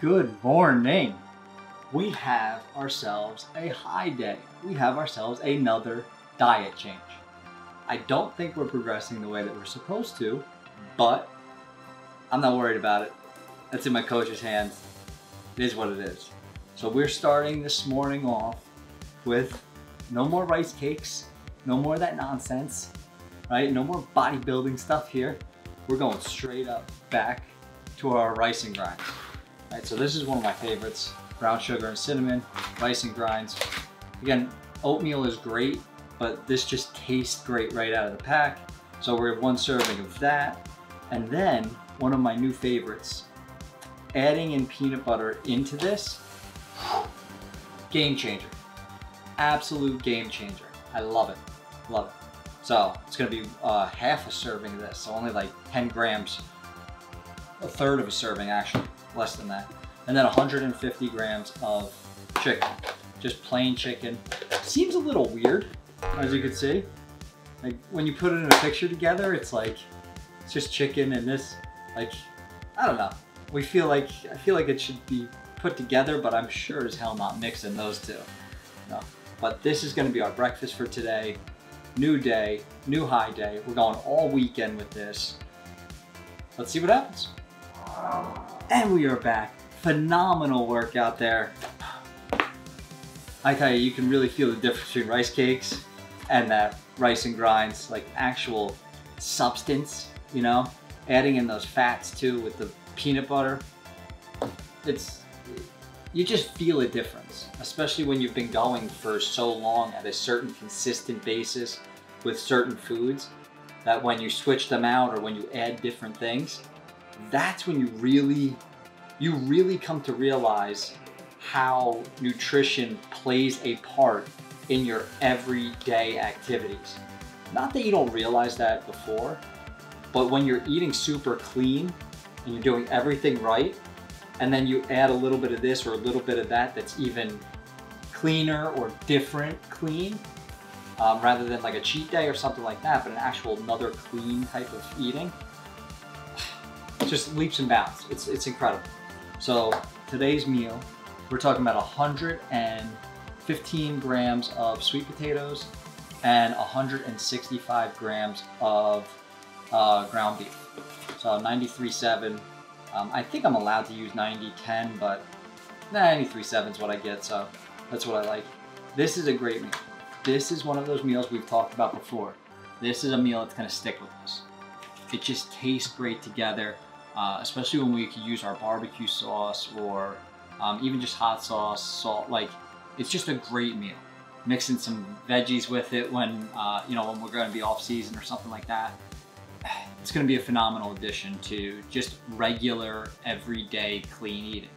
Good morning. We have ourselves a high day. We have ourselves another diet change. I don't think we're progressing the way that we're supposed to, but I'm not worried about it. That's in my coach's hands. It is what it is. So we're starting this morning off with no more rice cakes, no more of that nonsense, right? No more bodybuilding stuff here. We're going straight up back to our rice and grinds. Right, so this is one of my favorites. Brown sugar and cinnamon, rice and grinds. Again, oatmeal is great, but this just tastes great right out of the pack. So we're one serving of that. And then one of my new favorites, adding in peanut butter into this, game changer. Absolute game changer. I love it, love it. So it's gonna be half a serving of this, so only like 10 grams, a third of a serving actually, less than that. And then 150 grams of chicken, just plain chicken. Seems a little weird, as you can see. Like when you put it in a picture together, it's like, it's just chicken and this, like, I don't know. I feel like it should be put together, but I'm sure as hell not mixing those two. No, but this is gonna be our breakfast for today. New day, new high day. We're going all weekend with this. Let's see what happens. And we are back. Phenomenal workout there. I tell you, you can really feel the difference between rice cakes and that rice and grinds, like actual substance, you know? Adding in those fats too with the peanut butter. You just feel a difference, especially when you've been going for so long at a certain consistent basis with certain foods, that when you switch them out or when you add different things, that's when you really come to realize how nutrition plays a part in your everyday activities. Not that you don't realize that before, but when you're eating super clean and you're doing everything right, and then you add a little bit of this or a little bit of that that's even cleaner or different clean, rather than like a cheat day or something like that, but an actual another clean type of eating, just leaps and bounds. It's incredible. So today's meal, we're talking about 115 grams of sweet potatoes and 165 grams of ground beef. So 93.7. I think I'm allowed to use 90-10, but 93.7 is what I get, so that's what I like. This is a great meal. This is one of those meals we've talked about before. This is a meal that's gonna stick with us. It just tastes great together, especially when we can use our barbecue sauce or even just hot sauce, salt. Like, it's just a great meal. Mixing some veggies with it when, when we're gonna be off season or something like that. It's gonna be a phenomenal addition to just regular, everyday, clean eating.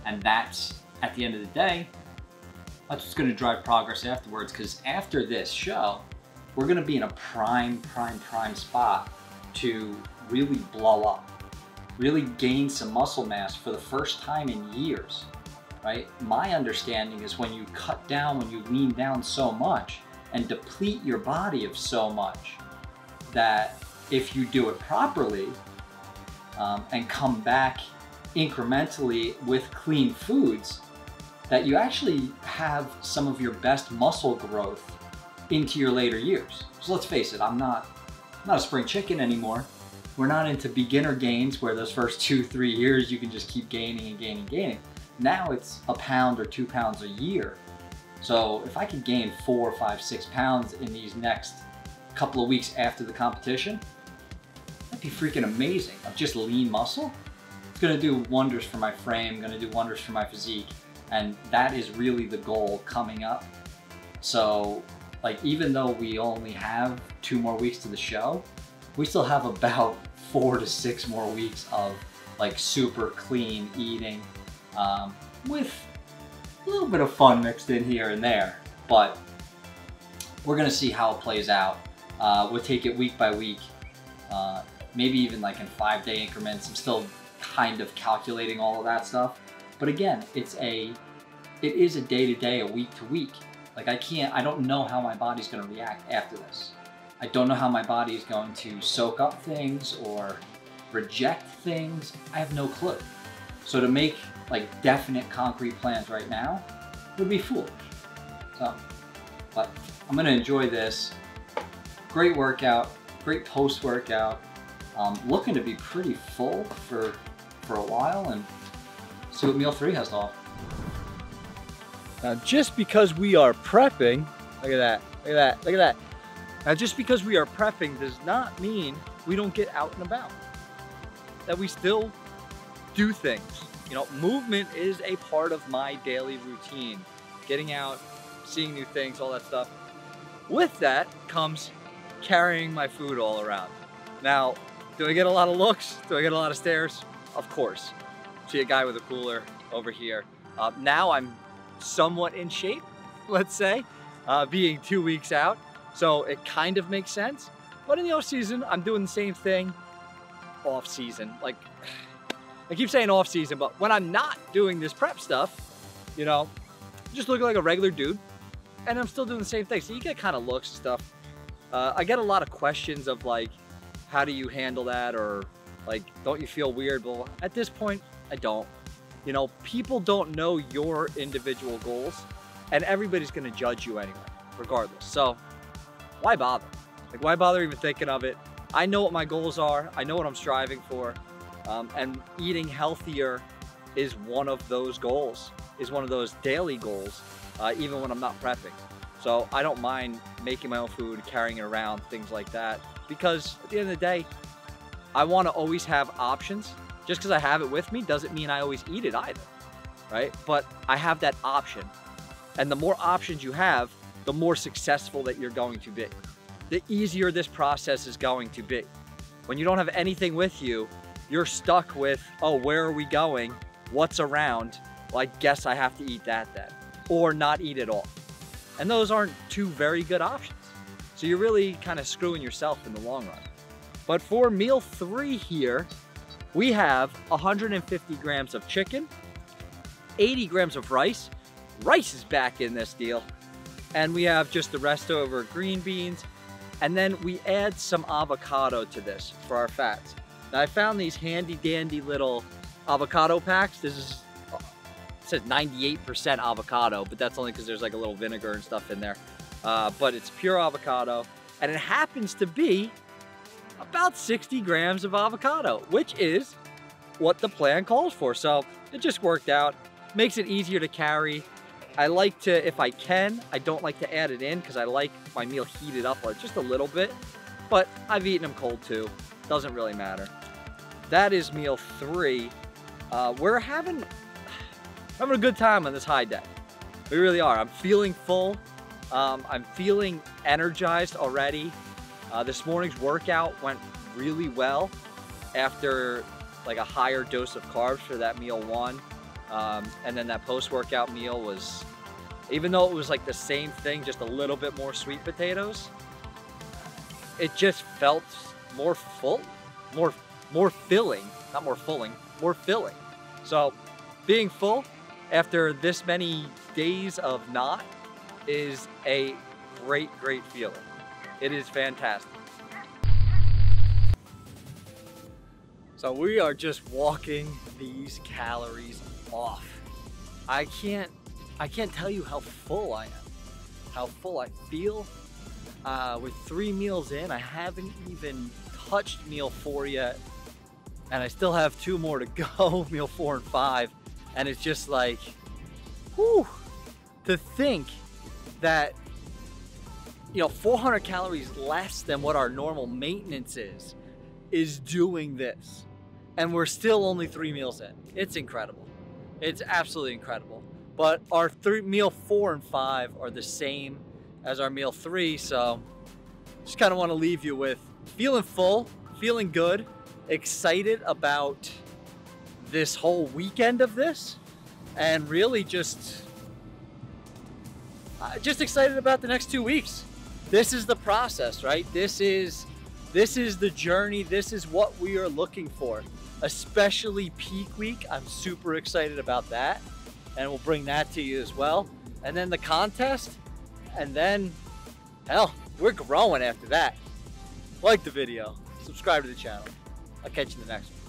And that's, at the end of the day, that's what's gonna drive progress afterwards, because after this show, we're gonna be in a prime spot to really blow up, really gain some muscle mass for the first time in years, right? My understanding is when you cut down, when you lean down so much and deplete your body of so much, that if you do it properly and come back incrementally with clean foods, that you actually have some of your best muscle growth into your later years. So let's face it, I'm not a spring chicken anymore. We're not into beginner gains where those first 2-3 years you can just keep gaining and gaining. Now it's a pound or 2 pounds a year. So if I could gain 4, 5, 6 pounds in these next couple of weeks after the competition, that'd be freaking amazing. Of just lean muscle. It's gonna do wonders for my frame, gonna do wonders for my physique. And that is really the goal coming up. So, like, even though we only have 2 more weeks to the show, we still have about 4 to 6 more weeks of like super clean eating, with a little bit of fun mixed in here and there. But we're gonna see how it plays out. We'll take it week by week, maybe even like in 5-day increments. I'm still kind of calculating all of that stuff. But again, it is a day-to-day, a week-to-week. Like I don't know how my body's gonna react after this. I don't know how my body is going to soak up things or reject things. I have no clue. So to make like definite concrete plans right now would be foolish. So, but I'm gonna enjoy this. Great workout, great post-workout. Looking to be pretty full for a while, and see what meal 3 has to offer. Now, just because we are prepping, look at that, look at that, look at that. Now, just because we are prepping does not mean we don't get out and about. That we still do things. You know, movement is a part of my daily routine. Getting out, seeing new things, all that stuff. With that comes carrying my food all around. Now, do I get a lot of looks? Do I get a lot of stares? Of course. See a guy with a cooler over here. Now I'm somewhat in shape, let's say, being 2 weeks out. So it kind of makes sense. But in the off season, I'm doing the same thing. Off season, like I keep saying off season, but when I'm not doing this prep stuff, you know, just looking like a regular dude, and I'm still doing the same thing. So you get kind of looks and stuff. I get a lot of questions of like, how do you handle that? Or like, don't you feel weird? Well, at this point, I don't. You know, people don't know your individual goals, and everybody's gonna judge you anyway, regardless. So why bother? Like, why bother even thinking of it? I know what my goals are. I know what I'm striving for. And eating healthier is one of those goals, is one of those daily goals, even when I'm not prepping. So I don't mind making my own food, carrying it around, things like that. Because at the end of the day, I want to always have options. Just because I have it with me doesn't mean I always eat it either, right? But I have that option. And the more options you have, the more successful that you're going to be. The easier this process is going to be. When you don't have anything with you, you're stuck with, oh, where are we going? What's around? Well, I guess I have to eat that then, or not eat at all. And those aren't two very good options. So you're really kind of screwing yourself in the long run. But for meal 3 here, we have 150 grams of chicken, 80 grams of rice. Rice is back in this deal. And we have just the rest over green beans. And then we add some avocado to this for our fats. Now I found these handy dandy little avocado packs. This is, it says 98% avocado, but that's only because there's like a little vinegar and stuff in there. But it's pure avocado, and it happens to be about 60 grams of avocado, which is what the plan calls for. So it just worked out, makes it easier to carry. I like to, if I can, I don't like to add it in because I like my meal heated up just a little bit, but I've eaten them cold too. Doesn't really matter. That is meal 3. We're having a good time on this high day. We really are. I'm feeling full. I'm feeling energized already. This morning's workout went really well after like a higher dose of carbs for that meal 1. And then that post-workout meal was, even though it was like the same thing, just a little bit more sweet potatoes, it just felt more full, more filling, not more fulling, more filling. So being full after this many days of not is a great, great feeling. It is fantastic. So we are just walking these calories off. I can't tell you how full I am, how full I feel. With 3 meals in, I haven't even touched meal 4 yet, and I still have 2 more to go, meal 4 and 5, and it's just like, whew, to think that, you know, 400 calories less than what our normal maintenance is doing this, and we're still only 3 meals in. It's incredible. It's absolutely incredible. But our meal 4 and 5 are the same as our meal 3, so just kind of want to leave you with feeling full, feeling good, excited about this whole weekend of this, and really just excited about the next 2 weeks. This is the process, right? This is the journey. This is what we are looking for, especially peak week. I'm super excited about that, and we'll bring that to you as well. And then the contest, and then, hell, we're growing after that. Like the video, subscribe to the channel. I'll catch you in the next one.